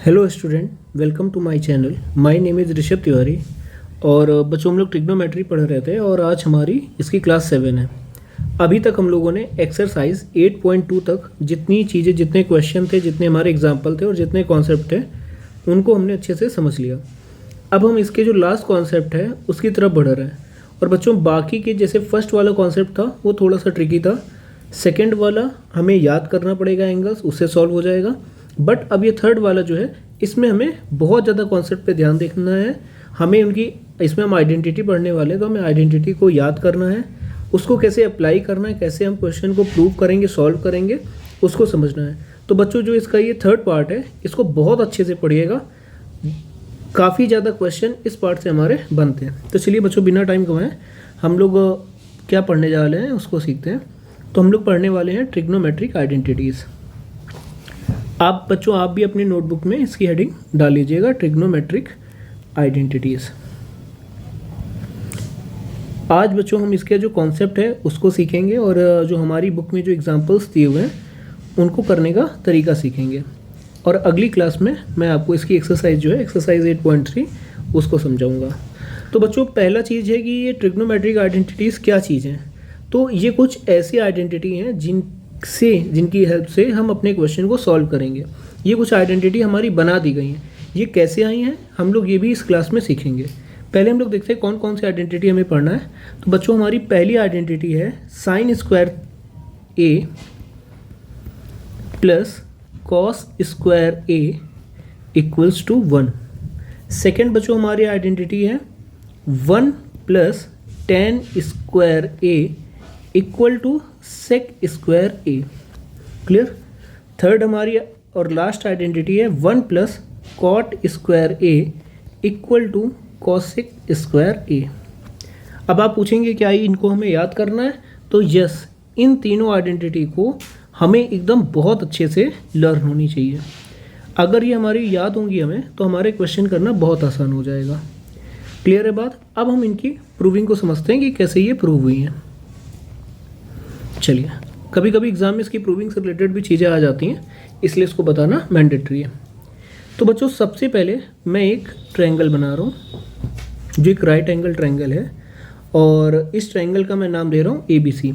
Hello student, welcome to my channel. My name is Rishabh Tiwari. और बच्चों हम लोग ट्रिग्नोमेट्री पढ़ रहे थे और आज हमारी इसकी क्लास 7 है। अभी तक हम लोगों ने एक्सरसाइज 8.2 तक जितनी चीज़ें, जितने क्वेश्चन थे, जितने हमारे एग्जाम्पल थे और जितने कॉन्सेप्ट थे उनको हमने अच्छे से समझ लिया। अब हम इसके जो लास्ट कॉन्सेप्ट है उसकी तरफ बढ़ रहे हैं। और बच्चों बाकी के जैसे फर्स्ट वाला कॉन्सेप्ट था वो थोड़ा सा ट्रिकी था, सेकेंड वाला हमें याद करना पड़ेगा एंगल्स, उससे सॉल्व हो जाएगा। बट अब ये थर्ड वाला जो है इसमें हमें बहुत ज़्यादा कॉन्सेप्ट पे ध्यान देखना है। हमें उनकी, इसमें हम आइडेंटिटी पढ़ने वाले हैं तो हमें आइडेंटिटी को याद करना है, उसको कैसे अप्लाई करना है, कैसे हम क्वेश्चन को प्रूव करेंगे, सॉल्व करेंगे, उसको समझना है। तो बच्चों जो इसका ये थर्ड पार्ट है इसको बहुत अच्छे से पढ़िएगा। काफ़ी ज़्यादा क्वेश्चन इस पार्ट से हमारे बनते हैं। तो चलिए बच्चों बिना टाइम गवाएं हम लोग क्या पढ़ने जा रहे हैं उसको सीखते हैं। तो हम लोग पढ़ने वाले हैं ट्रिग्नोमेट्रिक आइडेंटिटीज़। आप बच्चों आप भी अपनी नोटबुक में इसकी हेडिंग डाल लीजिएगा, ट्रिग्नोमेट्रिक आइडेंटिटीज़। आज बच्चों हम इसके जो कॉन्सेप्ट है उसको सीखेंगे और जो हमारी बुक में जो एग्जांपल्स दिए हुए हैं उनको करने का तरीका सीखेंगे। और अगली क्लास में मैं आपको इसकी एक्सरसाइज जो है एक्सरसाइज 8.3 उसको समझाऊंगा। तो बच्चों पहला चीज़ है कि ये ट्रिग्नोमेट्रिक आइडेंटिटीज़ क्या चीज़ हैं। तो ये कुछ ऐसी आइडेंटिटी हैं जिनकी हेल्प से हम अपने क्वेश्चन को सॉल्व करेंगे। ये कुछ आइडेंटिटी हमारी बना दी गई हैं। ये कैसे आई हैं हम लोग ये भी इस क्लास में सीखेंगे। पहले हम लोग देखते हैं कौन कौन सी आइडेंटिटी हमें पढ़ना है। तो बच्चों हमारी पहली आइडेंटिटी है sine square A plus cos square A equals to 1। Second बच्चों हमारी आइडेंटिटी है 1 plus tan square A equal to sec square A. Clear. Third हमारी और लास्ट आइडेंटिटी है 1 plus cot square A equal to cosec square A. अब आप पूछेंगे क्या इनको हमें याद करना है? तो यस, इन तीनों आइडेंटिटी को हमें एकदम बहुत अच्छे से लर्न होनी चाहिए। अगर ये हमारी याद होंगी हमें तो हमारे क्वेश्चन करना बहुत आसान हो जाएगा। क्लियर है बात? अब हम इनकी प्रूविंग को समझते हैं कि कैसे ये प्रूव हुई हैं। चलिए, कभी कभी एग्जाम में इसकी प्रूविंग से रिलेटेड भी चीज़ें आ जाती हैं, इसलिए इसको बताना मैंडेटरी है। तो बच्चों सबसे पहले मैं एक ट्रायंगल बना रहा हूँ जो एक राइट एंगल ट्रायंगल है और इस ट्रायंगल का मैं नाम दे रहा हूँ ABC।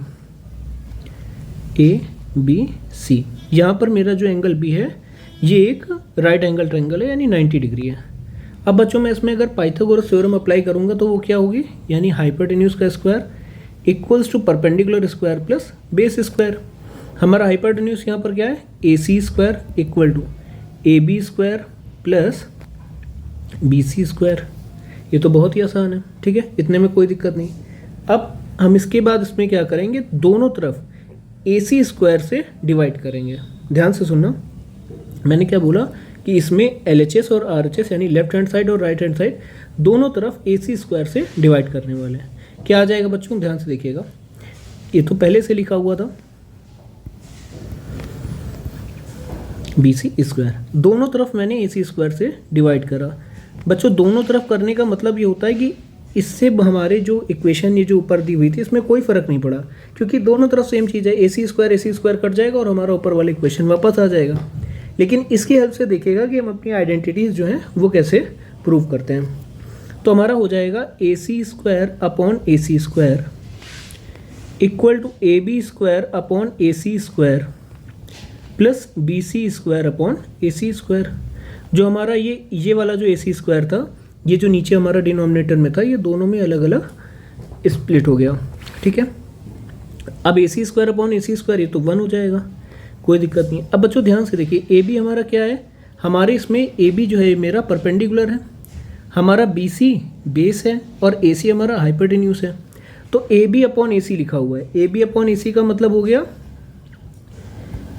ABC। यहाँ पर मेरा जो एंगल B है ये एक राइट एंगल ट्रायंगल है यानी 90 डिग्री है। अब बच्चों मैं इसमें अगर पाइथागोरस थ्योरम अप्लाई करूँगा तो वो क्या होगी, यानी हाइपोटेन्यूज का square equals to perpendicular square plus base square. हमारा हाइपोटेन्यूज यहाँ पर क्या है, AC square equal to AB square plus BC square. ये तो बहुत ही आसान है, ठीक है, इतने में कोई दिक्कत नहीं। अब हम इसके बाद इसमें क्या करेंगे, दोनों तरफ AC स्क्वायर से डिवाइड करेंगे। ध्यान से सुनना, मैंने क्या बोला कि इसमें LHS और RHS यानी लेफ्ट हैंड साइड और राइट हैंड साइड दोनों तरफ AC स्क्वायर से डिवाइड करने वाले हैं। क्या आ जाएगा बच्चों, ध्यान से देखिएगा। ये तो पहले से लिखा हुआ था BC स्क्वायर, दोनों तरफ मैंने AC स्क्वायर से डिवाइड करा। बच्चों दोनों तरफ करने का मतलब ये होता है कि इससे हमारे जो इक्वेशन ये जो ऊपर दी हुई थी इसमें कोई फ़र्क नहीं पड़ा, क्योंकि दोनों तरफ सेम चीज़ है। AC स्क्वायर कट जाएगा और हमारा ऊपर वाला इक्वेशन वापस आ जाएगा। लेकिन इसकी हेल्प से देखिएगा कि हम अपनी आइडेंटिटीज़ जो हैं वो कैसे प्रूव करते हैं। तो हमारा हो जाएगा AC square upon AC square equal to AB square upon AC square plus BC square upon AC square. जो हमारा ये वाला जो AC स्क्वायर था, ये जो नीचे हमारा डिनोमिनेटर में था, ये दोनों में अलग अलग स्प्लिट हो गया, ठीक है। अब AC square upon AC square ये तो 1 हो जाएगा, कोई दिक्कत नहीं। अब बच्चों ध्यान से देखिए, AB हमारा क्या है, हमारे इसमें AB जो है मेरा परपेंडिकुलर है, हमारा BC बेस है और AC हमारा हाइपोटेन्यूज है। तो AB अपॉन AC लिखा हुआ है। AB अपॉन AC का मतलब हो गया,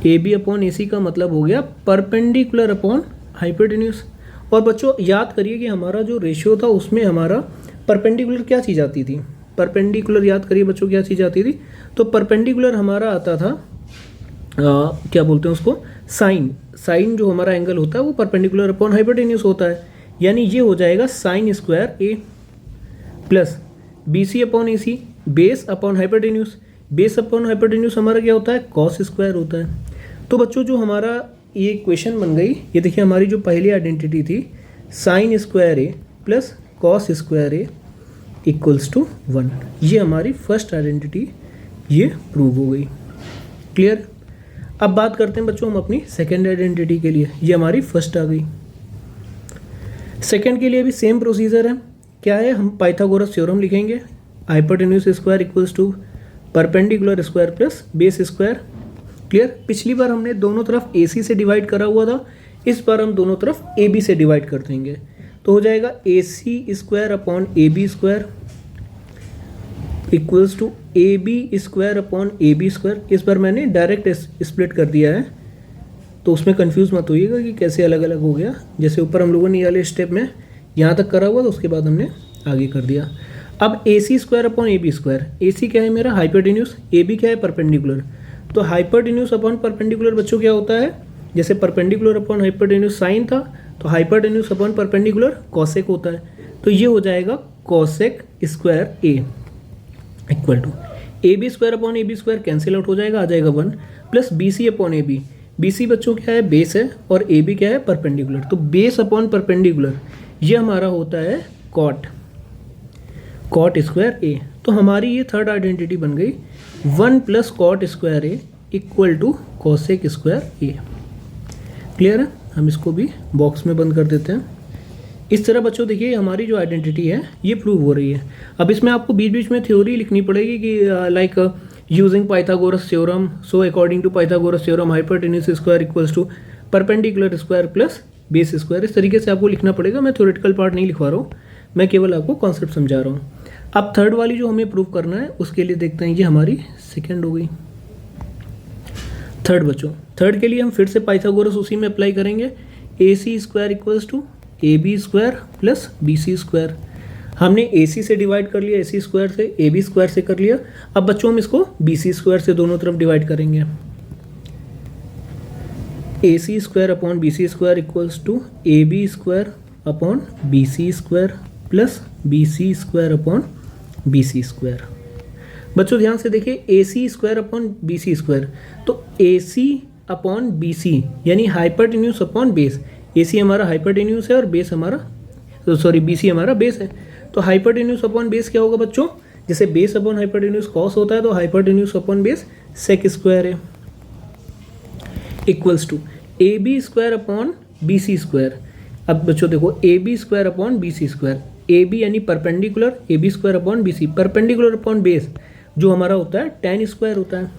AB अपॉन AC का मतलब हो गया परपेंडिकुलर अपॉन हाइपोटेन्यूज। और बच्चों याद करिए कि हमारा जो रेशियो था उसमें हमारा परपेंडिकुलर क्या चीज़ आती थी, परपेंडिकुलर याद करिए बच्चों क्या चीज़ आती थी। तो परपेंडिकुलर हमारा आता था क्या बोलते हैं उसको, साइन जो हमारा एंगल होता है वो परपेंडिकुलर अपॉन हाइपोटेन्यूज होता है। यानी ये हो जाएगा sine square A plus BC upon AC base upon hypotenuse. Base upon hypotenuse हमारा क्या होता है, कॉस स्क्वायर होता है। तो बच्चों जो हमारा ये इक्वेशन बन गई। ये देखिए हमारी जो पहली आइडेंटिटी थी sine square A plus cos square A equals to 1, ये हमारी फर्स्ट आइडेंटिटी ये प्रूव हो गई। क्लियर। अब बात करते हैं बच्चों हम अपनी सेकेंड आइडेंटिटी के लिए। ये हमारी फर्स्ट आ गई। सेकेंड के लिए भी सेम प्रोसीजर है। क्या है, हम पाइथागोरस थ्योरम लिखेंगे, hypotenuse square equals to perpendicular square plus base square. Clear. पिछली बार हमने दोनों तरफ AC से डिवाइड करा हुआ था, इस बार हम दोनों तरफ AB से डिवाइड कर देंगे, तो हो जाएगा AC square upon AB square equals to AB square upon AB square. इस बार मैंने डायरेक्ट स्प्लिट कर दिया है, तो उसमें कंफ्यूज मत होइएगा कि कैसे अलग अलग हो गया। जैसे ऊपर हम लोगों ने ये वाले स्टेप में यहाँ तक करा हुआ, तो उसके बाद हमने आगे कर दिया। अब AC square upon AB square, AC क्या है मेरा हाइपोटेन्यूज, AB क्या है परपेंडिकुलर। तो हाइपोटेन्यूज अपॉन परपेंडिकुलर बच्चों क्या होता है, जैसे परपेंडिकुलर अपॉन हाइपोटेन्यूज साइन था, तो हाइपोटेन्यूज अपॉन परपेंडिकुलर कॉसेक होता है। तो ये हो जाएगा cosec square A equal to AB square upon AB square cancel out हो जाएगा, आ जाएगा 1 प्लस BC अपॉन AB। BC बच्चों क्या है, बेस है, और AB क्या है परपेंडिकुलर। तो बेस अपॉन परपेंडिकुलर ये हमारा होता है कॉट स्क्वायर A। तो हमारी ये थर्ड आइडेंटिटी बन गई 1 plus cot square A equal to cosec square A। Clear है। हम इसको भी बॉक्स में बंद कर देते हैं। इस तरह बच्चों देखिए हमारी जो आइडेंटिटी है ये प्रूव हो रही है। अब इसमें आपको बीच बीच में थ्योरी लिखनी पड़ेगी कि like using Pythagoras theorem, so according to Pythagoras theorem hypotenuse square equals to perpendicular square plus base square. इस तरीके से आपको लिखना पड़ेगा। मैं थ्योरेटिकल पार्ट नहीं लिखवा रहा हूँ, मैं केवल आपको कॉन्सेप्ट समझा रहा हूँ। अब थर्ड वाली जो हमें प्रूव करना है उसके लिए देखते हैं, ये हमारी सेकेंड हो गई। थर्ड बच्चों, थर्ड के लिए हम फिर से पाइथागोरस उसी में अप्लाई करेंगे। AC square equals to AB square plus BC square. हमने AC से डिवाइड कर लिया, AC स्क्वायर से, AB स्क्वायर से कर लिया। अब बच्चों हम इसको BC स्क्वायर से दोनों तरफ डिवाइड करेंगे। AC square upon BC square equals to AB square upon BC square plus BC square upon BC square. बच्चों ध्यान से देखिए AC square upon BC square, तो AC अपॉन BC यानी हाइपोटेन्यूज अपॉन बेस। AC हमारा hypotenuse है और base हमारा BC हमारा बेस है। तो हाइपोटेन्यूज अपॉन बेस क्या होगा बच्चों, जैसे बेस अपॉन हाइपोटेन्यूज कॉस होता है, तो hypotenuse upon base sec square है equals to AB square upon BC square. अब बच्चों देखो AB square upon BC square, AB यानी perpendicular, AB square upon BC, perpendicular upon base जो हमारा होता है tan स्क्वायर होता है,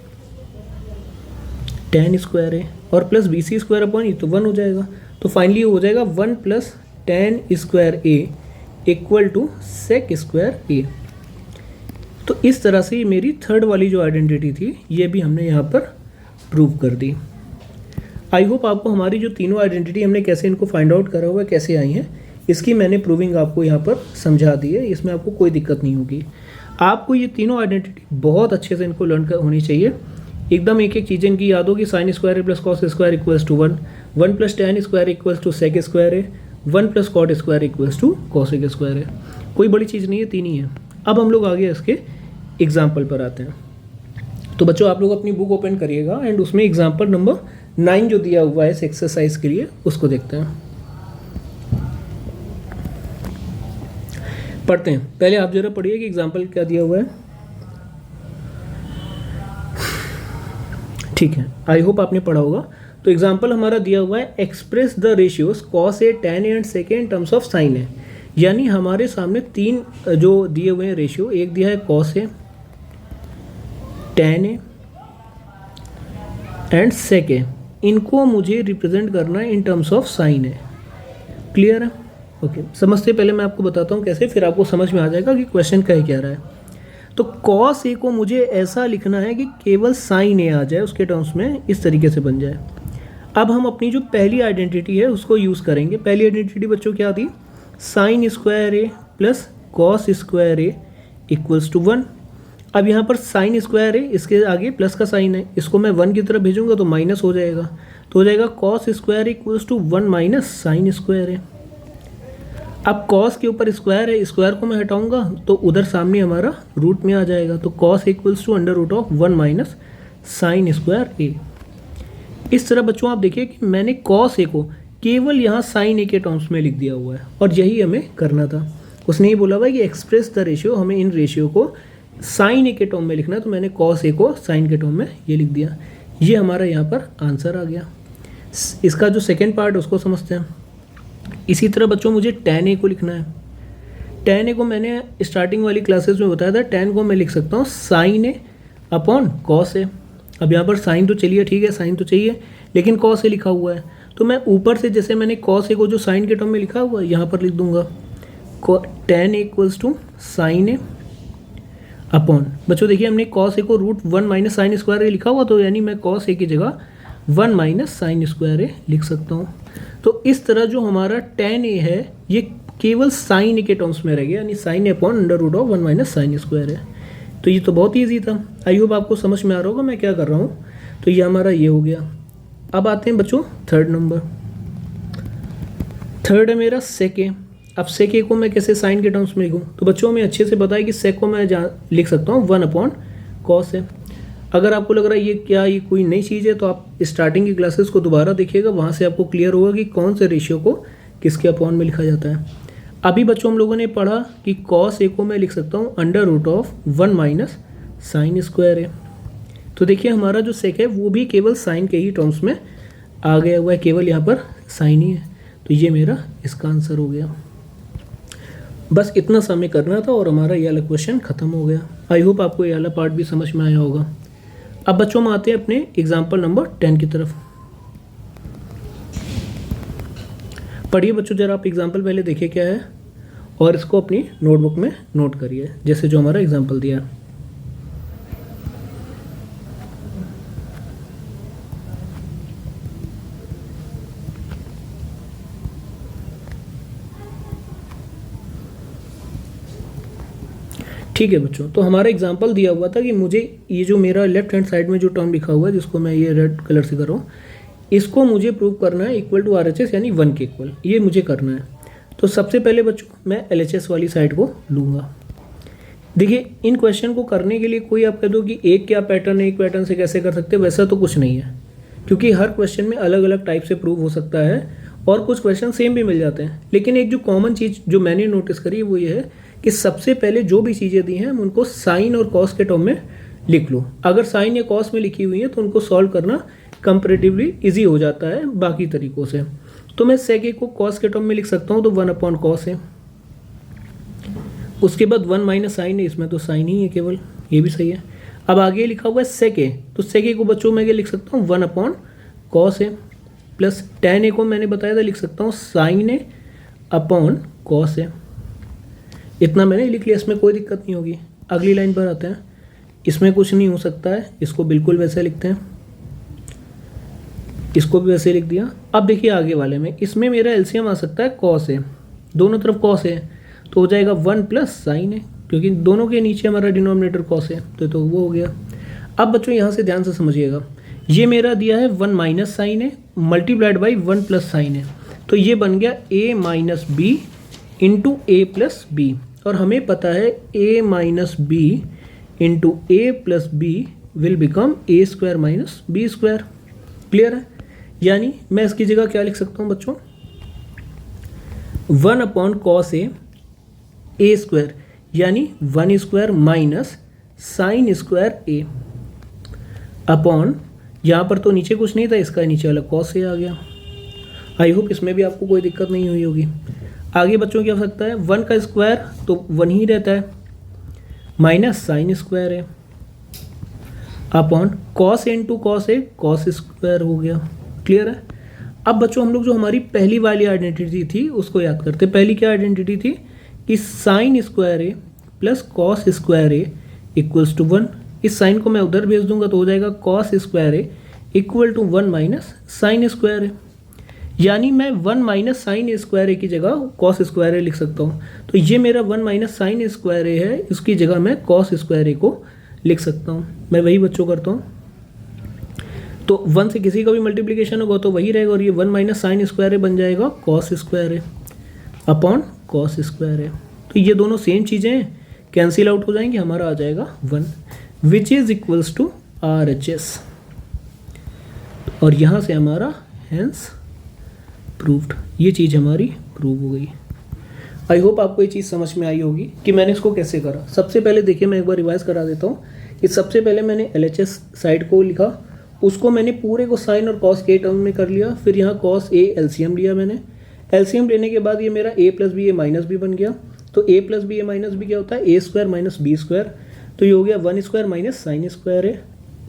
tan स्क्वायर है, और प्लस BC स्क्वायर अपॉन ये तो 1 हो जाएगा। तो फाइनली हो जाएगा 1 plus tan square A equal to sec square A। तो इस तरह से मेरी थर्ड वाली जो आइडेंटिटी थी ये भी हमने यहाँ पर प्रूव कर दी। आई होप आपको हमारी जो तीनों आइडेंटिटी हमने कैसे इनको फाइंड आउट करा हुआ है, कैसे आई हैं, इसकी मैंने प्रूविंग आपको यहाँ पर समझा दी है। इसमें आपको कोई दिक्कत नहीं होगी। आपको ये तीनों आइडेंटिटी बहुत अच्छे से इनको लर्न होनी चाहिए। एकदम एक एक चीज़ इनकी याद होगी। Sine square plus cos square equals to 1, 1 plus tan square equals to sec square है, 1 plus cot square equals to cosec square है। कोई बड़ी चीज़ नहीं है, तीन ही है। अब हम लोग आगे इसके एग्जाम्पल पर आते हैं। तो बच्चों आप लोग अपनी बुक ओपन करिएगा एंड उसमें एग्जाम्पल नंबर 9 जो दिया हुआ है इस एक्सरसाइज के लिए उसको देखते हैं, पढ़ते हैं। पहले आप जरा पढ़िए कि एग्जाम्पल क्या दिया हुआ है। ठीक है, आई होप आपने पढ़ा होगा। तो एग्जाम्पल हमारा दिया हुआ है express the ratios cos A, tan A and sec A in terms of sine A. यानी हमारे सामने तीन जो दिए हुए हैं रेशियो, एक दिया है cos A, tan A and sec A, इनको मुझे रिप्रेजेंट करना है in terms of sine A. Clear है? ओके, समझते पहले मैं आपको बताता हूँ कैसे, फिर आपको समझ में आ जाएगा कि क्वेश्चन कह क्या रहा है। तो कॉस ए को मुझे ऐसा लिखना है कि केवल साइन ए आ जाए उसके टर्म्स में, इस तरीके से बन जाए। अब हम अपनी जो पहली आइडेंटिटी है उसको यूज़ करेंगे। पहली आइडेंटिटी बच्चों क्या थी, sine square A plus cos square A equals to 1। अब यहाँ पर साइन स्क्वायर है, इसके आगे प्लस का साइन है, इसको मैं 1 की तरफ भेजूंगा तो माइनस हो जाएगा, तो हो जाएगा cos square equals to 1 minus sine square है। अब कॉस के ऊपर स्क्वायर है, स्क्वायर को मैं हटाऊंगा तो उधर सामने हमारा रूट में आ जाएगा, तो cos equals to under root of 1 minus sine square A. इस तरह बच्चों आप देखिए कि मैंने कॉस ए को केवल यहाँ साइन ए के टर्म्स में लिख दिया हुआ है और यही हमें करना था। उसने ये बोला हुआ है कि एक्सप्रेस द रेशियो, हमें इन रेशियो को साइन ए के टर्म में लिखना है, तो मैंने कॉस ए को साइन के टर्म में ये लिख दिया। ये हमारा यहाँ पर आंसर आ गया। इसका जो सेकेंड पार्ट उसको समझते हैं। इसी तरह बच्चों मुझे tan ए को लिखना है। tan ए को मैंने स्टार्टिंग वाली क्लासेस में बताया था, tan को मैं लिख सकता हूँ sign A upon cos A. अब यहाँ पर साइन तो चलिए ठीक है, साइन तो चाहिए, लेकिन कॉस ए लिखा हुआ है, तो मैं ऊपर से जैसे मैंने कॉस ए को जो साइन के टर्म में लिखा हुआ है यहाँ पर लिख दूंगा tan A equals to sine A upon, बच्चों देखिए हमने कॉस ए को √1 माइनस साइन स्क्वायर ए लिखा हुआ, तो यानी मैं कॉस ए की जगह 1 माइनस साइन स्क्वायर ए लिख सकता हूँ। तो इस तरह जो हमारा tan ए है ये केवल साइन ए के टर्म्स में रह गया, यानी sign A upon √1 minus sine square है। तो ये तो बहुत ईजी था। आई होप आपको समझ में आ रहा होगा मैं क्या कर रहा हूँ। तो ये हमारा ये हो गया। अब आते हैं बच्चों थर्ड नंबर। थर्ड है मेरा सेक ए। अब सेक ए को मैं कैसे साइन के टर्म्स में लिखूँ, तो बच्चों हमें अच्छे से पता है कि सेक को मैं लिख सकता हूँ 1 अपॉन कॉस है। अगर आपको लग रहा है ये कोई नई चीज़ है, तो आप स्टार्टिंग की क्लासेस को दोबारा देखिएगा, वहाँ से आपको क्लियर होगा कि कौन से रेशियो को किसके अपॉन में लिखा जाता है। अभी बच्चों हम लोगों ने पढ़ा कि कॉस ए को मैं लिख सकता हूँ √1 माइनस साइन स्क्वायर ए। तो देखिए हमारा जो सेक है वो भी केवल साइन के ही टर्म्स में आ गया हुआ है, केवल यहाँ पर साइन ही है। तो ये मेरा इसका आंसर हो गया। बस इतना समय करना था और हमारा ये वाला क्वेश्चन खत्म हो गया। आई होप आपको ये वाला पार्ट भी समझ में आया होगा। अब बच्चों हम आते हैं अपने एग्जाम्पल नंबर 10 की तरफ। पढ़िए बच्चों जरा आप एग्जाम्पल पहले देखिए क्या है और इसको अपनी नोटबुक में नोट करिए, जैसे जो हमारा एग्जाम्पल दिया है। ठीक है बच्चों, तो हमारा एग्जाम्पल दिया हुआ था कि मुझे ये जो मेरा लेफ्ट हैंड साइड में जो टर्म लिखा हुआ है, जिसको मैं ये रेड कलर से कर रहा हूँ, इसको मुझे प्रूव करना है इक्वल टू RHS यानी 1 के इक्वल, ये मुझे करना है। तो सबसे पहले बच्चों मैं LHS वाली साइड को लूँगा। देखिए इन क्वेश्चन को करने के लिए कोई आप कह दो कि एक क्या पैटर्न है, एक पैटर्न से कैसे कर सकते हैं, वैसा तो कुछ नहीं है, क्योंकि हर क्वेश्चन में अलग अलग टाइप से प्रूव हो सकता है और कुछ क्वेश्चन सेम भी मिल जाते हैं। लेकिन एक जो कॉमन चीज़ जो मैंने नोटिस करी वो ये है कि सबसे पहले जो भी चीज़ें दी हैं हम उनको साइन और कॉस के टर्म में लिख लो। अगर साइन या कॉस में लिखी हुई है तो उनको सॉल्व करना कंपैरेटिवली इजी हो जाता है बाकी तरीकों से। तो मैं सेक ए को कॉस के टर्म में लिख सकता हूँ, तो 1 अपॉन कॉस है। उसके बाद 1 माइनस साइन है, इसमें तो साइन ही है केवल, ये भी सही है। अब आगे लिखा हुआ है सेक ए, तो सेक ए को बच्चों मैं लिख सकता हूँ 1 अपॉन कॉस है, प्लस tan ए को मैंने बताया था लिख सकता हूँ साइन ए अपॉन कॉस है। इतना मैंने लिख लिया, इसमें कोई दिक्कत नहीं होगी। अगली लाइन पर आते हैं, इसमें कुछ नहीं हो सकता है, इसको बिल्कुल वैसे लिखते हैं, इसको भी वैसे लिख दिया। अब देखिए आगे वाले में, इसमें मेरा एलसीएम आ सकता है कॉस है, दोनों तरफ कॉस है, तो हो जाएगा 1 प्लस साइन है, क्योंकि दोनों के नीचे हमारा डिनोमिनेटर कॉस है, तो वो हो गया। अब बच्चों यहाँ से ध्यान से समझिएगा, ये मेरा दिया है 1 माइनस साइन है मल्टीप्लाइड बाई 1 प्लस साइन है, तो ये बन गया a minus B into A plus B. और हमें पता है a minus B into A plus B will become a square minus B square. Clear है? यानी मैं इसकी जगह क्या लिख सकता हूँ बच्चों, 1 अपॉन कॉस ए स्क्वायर, यानी 1 स्क्वायर माइनस साइन स्क्वायर ए अपॉन, यहाँ पर तो नीचे कुछ नहीं था, इसका नीचे वाला कॉस ए आ गया। आई होप इसमें भी आपको कोई दिक्कत नहीं हुई होगी। आगे बच्चों क्या हो सकता है, 1 का स्क्वायर तो 1 ही रहता है, माइनस साइन स्क्वायर है upon cos A into cos A, cos square हो गया। क्लियर है? अब बच्चों हम लोग जो हमारी पहली वाली आइडेंटिटी थी उसको याद करते। पहली क्या आइडेंटिटी थी कि sine square A plus cos square A equals to 1। इस साइन को मैं उधर भेज दूंगा तो हो जाएगा cos square A equal to 1 minus sine square A, यानी मैं 1 माइनस साइन स्क्वायर ए की जगह कॉस स्क्वायर ए लिख सकता हूँ। तो ये मेरा 1 माइनस साइन स्क्वायर ए है, इसकी जगह मैं कॉस स्क्वायर ए को लिख सकता हूँ। मैं वही बच्चों करता हूँ, तो 1 से किसी का भी मल्टीप्लिकेशन होगा तो वही रहेगा, और ये 1 माइनस साइन स्क्वायर ए बन जाएगा कॉस स्क्वायर ए अपॉन कॉस स्क्वायर ए। तो ये दोनों सेम चीज़ें कैंसिल आउट हो जाएंगी, हमारा आ जाएगा 1 which is equals to RHS। और यहाँ से हमारा हेंस प्रूव्ड, ये चीज़ हमारी प्रूव हो गई। आई होप आपको ये चीज़ समझ में आई होगी कि मैंने इसको कैसे करा। सबसे पहले देखिए, मैं एक बार रिवाइज करा देता हूँ कि सबसे पहले मैंने LHS साइड को लिखा, उसको मैंने पूरे को साइन और कॉस के टर्म में कर लिया। फिर यहाँ कॉस ए एलसीएम लिया मैंने। एलसीएम लेने के बाद ये मेरा a plus B A minus B बन गया। तो a plus B A minus B क्या होता है, a square minus B square. तो ये हो गया 1 स्क्वायर माइनस साइन स्क्वायर है,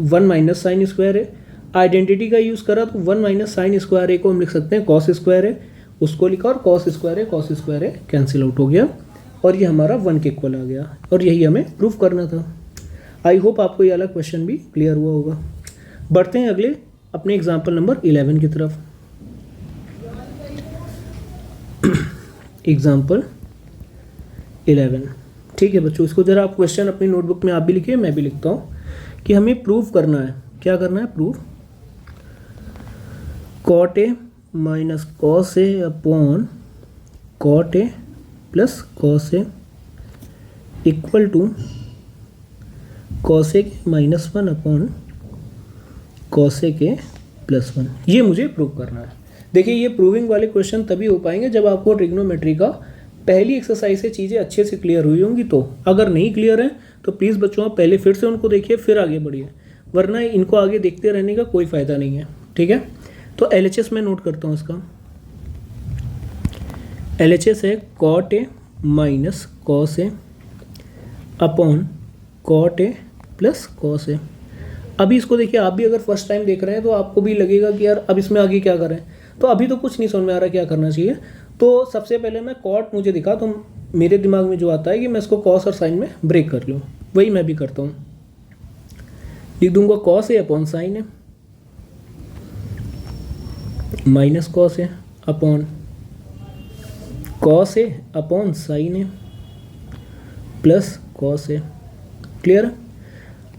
1 माइनस साइन स्क्वायर है। आइडेंटिटी का यूज़ करा तो 1 माइनस साइन स्क्वायर ए को हम लिख सकते हैं कॉस स्क्वायर है, उसको लिखा और कॉस स्क्वायर है कैंसिल आउट हो गया और ये हमारा 1 के इक्वल आ गया। और यही हमें प्रूफ करना था। आई होप आपको ये वाला क्वेश्चन भी क्लियर हुआ होगा। बढ़ते हैं अगले अपने एग्जाम्पल नंबर 11 की तरफ। एग्जाम्पल 11, ठीक है बच्चों, इसको ज़रा आप क्वेश्चन अपनी नोटबुक में आप भी लिखिए, मैं भी लिखता हूँ कि हमें प्रूफ करना है। क्या करना है, proof cot A minus cos A upon cot A plus cos A equal to cos A के माइनस 1 अपॉन कॉस ए के प्लस 1। ये मुझे प्रूव करना है। देखिए, ये प्रूविंग वाले क्वेश्चन तभी हो पाएंगे जब आपको ट्रिग्नोमेट्री का पहली एक्सरसाइज से चीज़ें अच्छे से क्लियर हुई होंगी। तो अगर नहीं क्लियर है तो प्लीज़ बच्चों आप पहले फिर से उनको देखिए, फिर आगे बढ़िए, वरना इनको आगे देखते रहने का कोई फ़ायदा नहीं है। ठीक है, तो LHS में नोट करता हूँ इसका। LHS है cot A minus cos A upon cot A plus cos A. अभी इसको देखिए, आप भी अगर फर्स्ट टाइम देख रहे हैं तो आपको भी लगेगा कि यार अब इसमें आगे क्या करें, तो अभी तो कुछ नहीं समझ में आ रहा क्या करना चाहिए। तो सबसे पहले मैं कॉट मुझे दिखा तो मेरे दिमाग में जो आता है कि मैं इसको कॉस और साइन में ब्रेक कर लूँ, वही मैं भी करता हूँ। लिख दूंगा cos A upon sine A minus cos A upon cos A upon sine A plus cos A. Clear.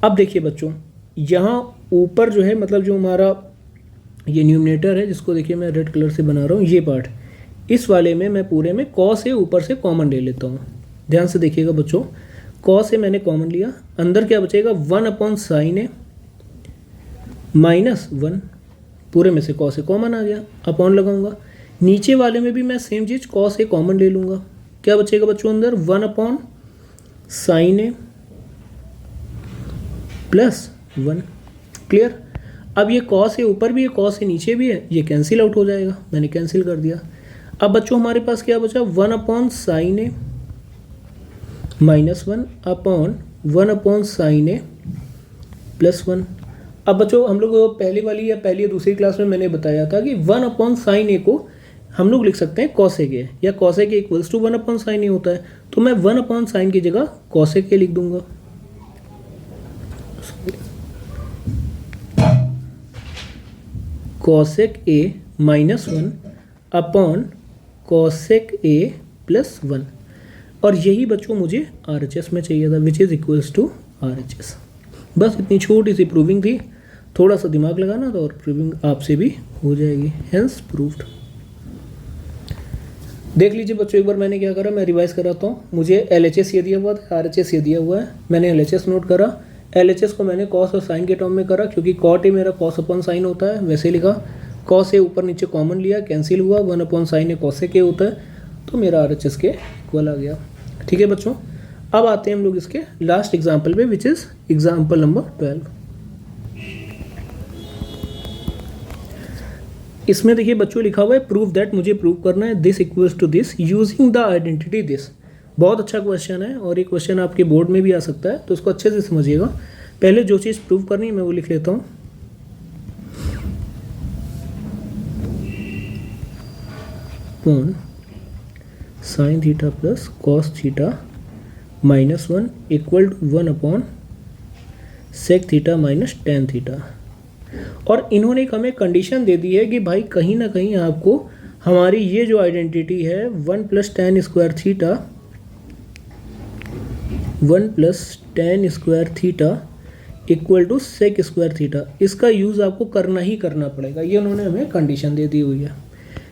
अब देखिए बच्चों, यहाँ ऊपर जो है मतलब जो हमारा ये न्यूमरेटर है, जिसको देखिए मैं रेड कलर से बना रहा हूँ, ये पार्ट, इस वाले में मैं पूरे में कॉस ए ऊपर से कॉमन ले लेता हूँ। ध्यान से देखिएगा बच्चों, कॉस ए मैंने कॉमन लिया, अंदर क्या बचेगा 1 अपॉन साइन ए माइनस 1, पूरे में से कॉस ए कॉमन आ गया, अपॉन लगाऊंगा। नीचे वाले में भी मैं same cheese cos A common ले लूँगा, क्या बचेगा बच्चों अंदर 1 अपॉन साइन ए प्लस 1। क्लियर। अब ये कॉस ए ऊपर भी है, कॉस ए नीचे भी है, ये कैंसिल आउट हो जाएगा, मैंने कैंसिल कर दिया। अब बच्चों हमारे पास क्या बचा 1 अपॉन साइन ए माइनस 1 अपॉन 1 अपॉन साइन ए प्लस 1। अब बच्चों हम लोग पहली वाली या पहली या दूसरी क्लास में मैंने बताया था कि 1 अपॉन साइन ए को हम लोग लिख सकते हैं कॉस ए के, या कॉस ए के इक्वल्स टू 1 अपॉन साइन ए होता है, तो मैं 1 अपॉन साइन की जगह कॉस ए के लिख दूंगा। Cosec A minus 1 upon cosec A plus 1। और यही बच्चों मुझे RHS में चाहिए था, which is equals to RHS। बस इतनी छोटी सी प्रूविंग थी, थोड़ा सा दिमाग लगाना था और प्रूविंग आपसे भी हो जाएगी, हेंस प्रूव्ड। देख लीजिए बच्चों, एक बार मैंने क्या करा, मैं रिवाइज कराता हूँ। मुझे LHS ये दिया हुआ था, RHS ये दिया हुआ है, मैंने LHS नोट करा। LHS को मैंने कॉस और साइन के टर्म में करा, क्योंकि कॉट ए मेरा कॉस अपॉन साइन होता है, वैसे लिखा। कॉस ए ऊपर नीचे कॉमन लिया, कैंसिल हुआ, 1 upon sine A cos A के होता है, तो मेरा RHS के इक्वल आ गया। ठीक है बच्चों, अब आते हैं हम लोग इसके लास्ट एग्जाम्पल पे, विच इज़ एग्जाम्पल नंबर 12। इसमें देखिए बच्चों लिखा हुआ है प्रूव दैट, मुझे प्रूव करना है this equals to this using the identity this. बहुत अच्छा क्वेश्चन है और ये क्वेश्चन आपके बोर्ड में भी आ सकता है, तो इसको अच्छे से समझिएगा। पहले जो चीज़ प्रूव करनी है मैं वो लिख लेता हूँ। Upon sine theta plus cos theta minus 1 equal to 1 upon sec theta minus tan theta. और इन्होंने एक हमें कंडीशन दे दी है कि भाई कहीं ना कहीं आपको हमारी ये जो आइडेंटिटी है 1 plus tan square theta 1 plus tan square theta equal to sec square theta, इसका यूज़ आपको करना ही करना पड़ेगा, ये उन्होंने हमें कंडीशन दे दी हुई है।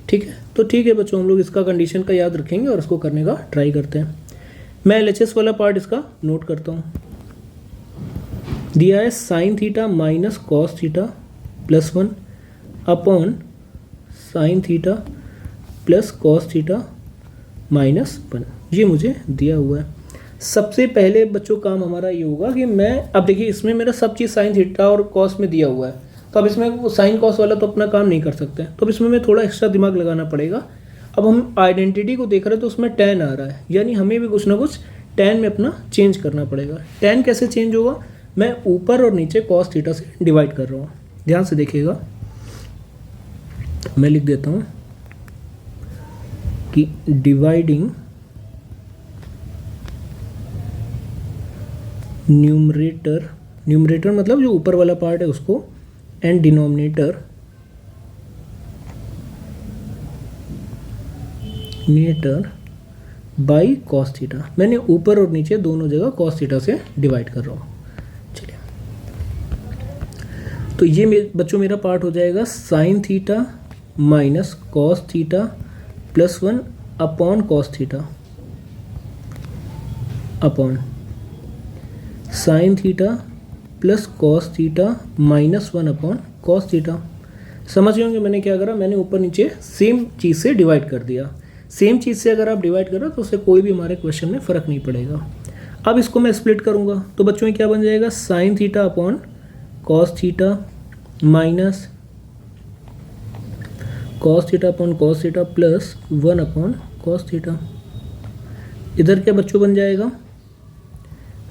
ठीक है, तो ठीक है बच्चों, हम लोग इसका कंडीशन का याद रखेंगे और इसको करने का ट्राई करते हैं। मैं LHS वाला पार्ट इसका नोट करता हूँ। दिया है sine theta minus cos theta plus 1 upon sine theta plus cos theta -1, ये मुझे दिया हुआ है। सबसे पहले बच्चों काम हमारा ये होगा कि मैं, अब देखिए इसमें मेरा सब चीज़ साइन थीटा और कॉस में दिया हुआ है, तो अब इसमें वो साइन कॉस वाला तो अपना काम नहीं कर सकते हैं, तो अब इसमें मैं थोड़ा एक्स्ट्रा दिमाग लगाना पड़ेगा। अब हम आइडेंटिटी को देख रहे हैं तो उसमें tan आ रहा है, यानी हमें भी कुछ ना कुछ tan में अपना चेंज करना पड़ेगा। tan कैसे चेंज होगा, मैं ऊपर और नीचे कॉस थीटा से डिवाइड कर रहा हूँ। ध्यान से देखिएगा, मैं लिख देता हूँ कि डिवाइडिंग न्यूमरेटर मतलब जो ऊपर वाला पार्ट है उसको, and denominator by cos theta. मैंने ऊपर और नीचे दोनों जगह कॉस थीटा से डिवाइड कर रहा हूँ। चलिए, तो ये बच्चों मेरा पार्ट हो जाएगा sine theta minus cos theta +1 upon cos theta upon sine theta plus cos theta -1 upon cos theta. समझ गए होंगे मैंने क्या करा, मैंने ऊपर नीचे सेम चीज़ से डिवाइड कर दिया। सेम चीज़ से अगर आप डिवाइड करो तो उससे कोई भी हमारे क्वेश्चन में फ़र्क नहीं पड़ेगा। अब इसको मैं स्प्लिट करूँगा तो बच्चों में क्या बन जाएगा, sign theta upon cos theta minus cos theta upon cos theta +1 upon cos theta. इधर क्या बच्चों बन जाएगा,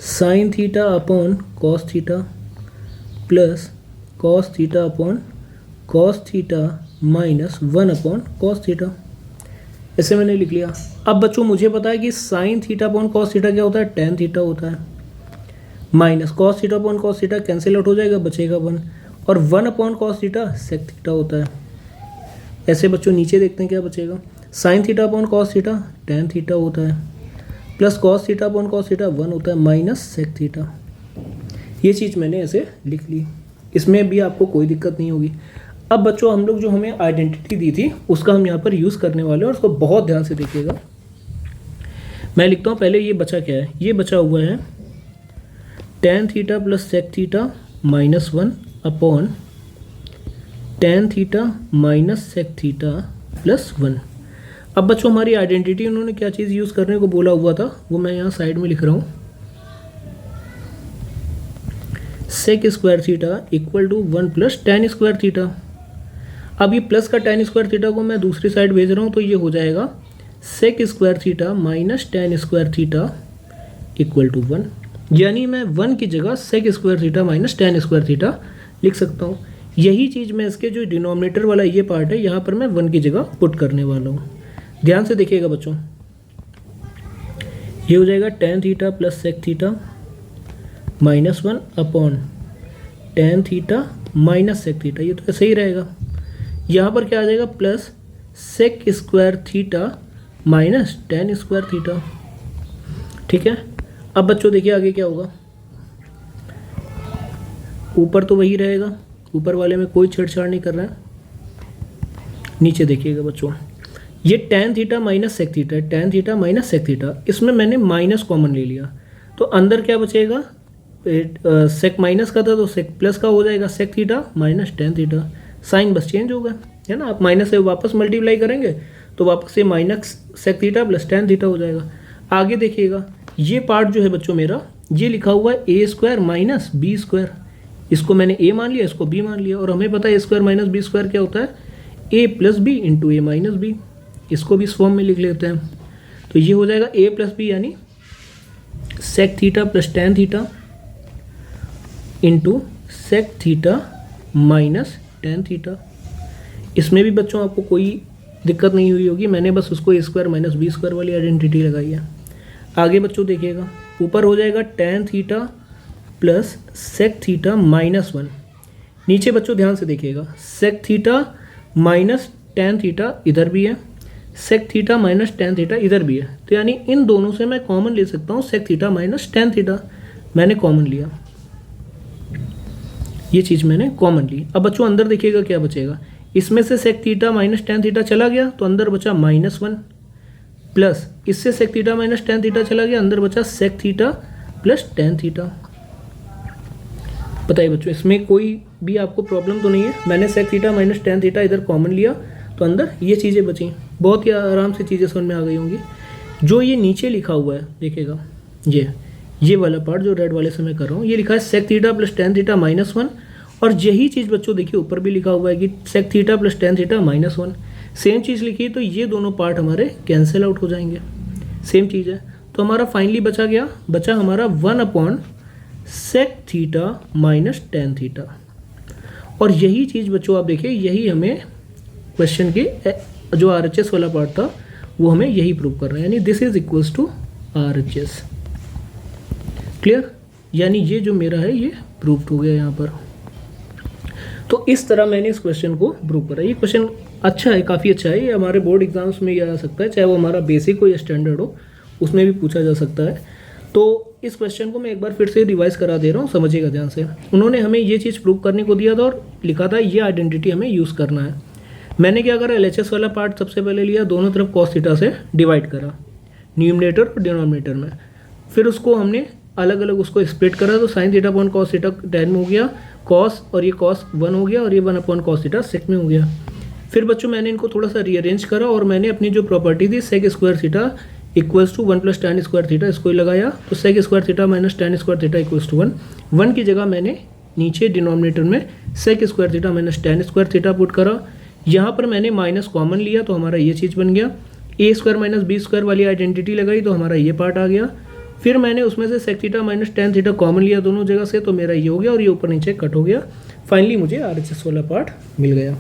sign theta upon cos theta plus cos theta upon cos theta -1 upon cos theta. ऐसे मैंने लिख लिया। अब बच्चों मुझे पता है कि sine theta upon cos theta क्या होता है, tan थीटा होता है, minus cos theta upon cos theta cancel out हो जाएगा, बचेगा 1, और 1 upon cos theta sec theta होता है। ऐसे बच्चों नीचे देखते हैं क्या बचेगा, sine theta upon cos theta tan theta होता है, plus cos theta upon cos theta 1 होता है, माइनस सेक थीटा। ये चीज़ मैंने ऐसे लिख ली, इसमें भी आपको कोई दिक्कत नहीं होगी। अब बच्चों हम लोग जो हमें आइडेंटिटी दी थी उसका हम यहाँ पर यूज़ करने वाले हैं, और उसको बहुत ध्यान से देखिएगा। मैं लिखता हूँ पहले, ये बचा क्या है, ये बचा हुआ है tan theta plus sec theta -1 upon tan theta minus sec theta +1। अब बच्चों हमारी आइडेंटिटी उन्होंने क्या चीज़ यूज़ करने को बोला हुआ था वो मैं यहाँ साइड में लिख रहा हूँ, sec square theta equal to 1 plus tan square theta. अब ये प्लस का tan स्क्वायर थीटा को मैं दूसरी साइड भेज रहा हूँ, तो ये हो जाएगा sec square theta minus tan square theta equal to 1, यानी मैं 1 की जगह sec square theta minus tan square theta लिख सकता हूँ। यही चीज़ मैं इसके जो डिनोमिनेटर वाला ये पार्ट है यहाँ पर मैं 1 की जगह पुट करने वाला हूँ। ध्यान से देखिएगा बच्चों, ये हो जाएगा tan theta plus sec theta -1 upon tan theta minus sec theta, ये तो ऐसे ही रहेगा। यहाँ पर क्या आ जाएगा, plus sec square theta minus tan square theta. ठीक है, अब बच्चों देखिए आगे क्या होगा, ऊपर तो वही रहेगा, ऊपर वाले में कोई छेड़छाड़ नहीं कर रहा है। नीचे देखिएगा बच्चों, ये tan theta minus sec theta है, tan theta minus sec theta, इसमें मैंने माइनस कॉमन ले लिया, तो अंदर क्या बचेगा, सेक माइनस का था तो सेक प्लस का हो जाएगा, sec theta minus tan theta. Sign बस चेंज होगा, है ना, आप माइनस से वापस मल्टीप्लाई करेंगे तो वापस से minus sec theta plus tan theta हो जाएगा। आगे देखिएगा, ये पार्ट जो है बच्चों मेरा, ये लिखा हुआ है a square minus B square, इसको मैंने a मान लिया, इसको b मान लिया, और हमें पता है a square minus B square क्या होता है, a plus B into A minus B. इसको भी इस फॉर्म में लिख लेते हैं, तो ये हो जाएगा a प्लस बी यानी sec theta plus tan theta into sec theta minus tan theta. इसमें भी बच्चों आपको कोई दिक्कत नहीं हुई होगी, मैंने बस उसको a square minus B square वाली आइडेंटिटी लगाई है। आगे बच्चों देखिएगा, ऊपर हो जाएगा tan theta plus sec theta -1। नीचे बच्चों ध्यान से देखिएगा, सेक थीटा माइनस tan थीटा इधर भी है, sec theta minus tan theta इधर भी है, तो यानी इन दोनों से मैं कॉमन ले सकता हूँ sec theta minus tan theta. मैंने कॉमन लिया, ये चीज़ मैंने कॉमन ली। अब बच्चों अंदर देखिएगा क्या बचेगा, इसमें से sec theta minus tan theta चला गया तो अंदर बचा -1, प्लस इससे sec theta minus tan theta चला गया, अंदर बचा sec theta plus tan theta. बताइए बच्चों, इसमें कोई भी आपको प्रॉब्लम तो नहीं है? मैंने sec theta minus tan theta इधर कॉमन लिया तो अंदर ये चीज़ें बची, बहुत ही आराम से चीज़ें समझ में आ गई होंगी। जो ये नीचे लिखा हुआ है देखिएगा, ये वाला पार्ट जो रेड वाले से मैं कर रहा हूँ, ये लिखा है sec theta plus tan theta minus one, और यही चीज़ बच्चों देखिए ऊपर भी लिखा हुआ है कि sec theta plus tan theta minus one, same चीज़ लिखी है, तो ये दोनों पार्ट हमारे कैंसिल आउट हो जाएंगे, सेम चीज़ है। तो हमारा फाइनली बचा हमारा 1 upon sec theta minus tan theta, और यही चीज़ बच्चों आप देखिए, यही हमें क्वेश्चन के जो RHS वाला पार्ट था वो हमें यही प्रूव कर रहा है, यानी this is equals to RHS। Clear? यानी ये जो मेरा है ये प्रूव्ड हो गया यहाँ पर। तो इस तरह मैंने इस क्वेश्चन को प्रूव करा। ये क्वेश्चन अच्छा है, काफ़ी अच्छा है, ये हमारे बोर्ड एग्जाम्स में ये आ सकता है, चाहे वो हमारा बेसिक हो या स्टैंडर्ड हो, उसमें भी पूछा जा सकता है। तो इस क्वेश्चन को मैं एक बार फिर से रिवाइज करा दे रहा हूँ, समझिएगा ध्यान से। उन्होंने हमें ये चीज़ प्रूव करने को दिया था और लिखा था ये आइडेंटिटी हमें यूज़ करना है। मैंने क्या करा, LHS वाला पार्ट सबसे पहले लिया, दोनों तरफ कॉस थीटा से डिवाइड करा, न्यूमरेटर और डिनोमिनेटर में। फिर उसको हमने अलग अलग उसको स्प्लिट करा, तो sign theta upon cos theta tan में हो गया, कॉस और ये कॉस 1 हो गया, और ये 1 अपॉन कॉस थीटा सेक में हो गया। फिर बच्चों मैंने इनको थोड़ा सा रीअरेंज करा, और मैंने अपनी जो प्रॉपर्टी थी sec square theta equals to 1 plus tan square theta, इसको ही लगाया, तो sec square theta minus tan square theta equals to 1 की जगह मैंने नीचे डिनोमिनेटर में sec square theta minus tan square theta put करा। यहाँ पर मैंने माइनस कॉमन लिया तो हमारा ये चीज़ बन गया, ए स्क्वायर माइनस बी स्क्वायर वाली आइडेंटिटी लगाई तो हमारा ये पार्ट आ गया। फिर मैंने उसमें से sec theta minus tan theta common लिया दोनों जगह से, तो मेरा ये हो गया और ये ऊपर नीचे कट हो गया। फाइनली मुझे RHS वाला पार्ट मिल गया।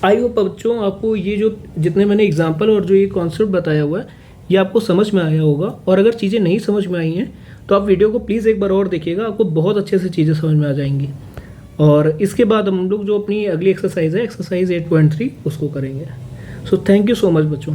आई होप बच्चों आपको ये जो जितने मैंने एग्जाम्पल और जो ये कॉन्सेप्ट बताया हुआ है ये आपको समझ में आया होगा, और अगर चीज़ें नहीं समझ में आई हैं तो आप वीडियो को प्लीज़ एक बार और देखिएगा, आपको बहुत अच्छे से चीज़ें समझ में आ जाएंगी। और इसके बाद हम लोग जो अपनी अगली एक्सरसाइज है, एक्सरसाइज 8.3, उसको करेंगे। So thank you so much बच्चों।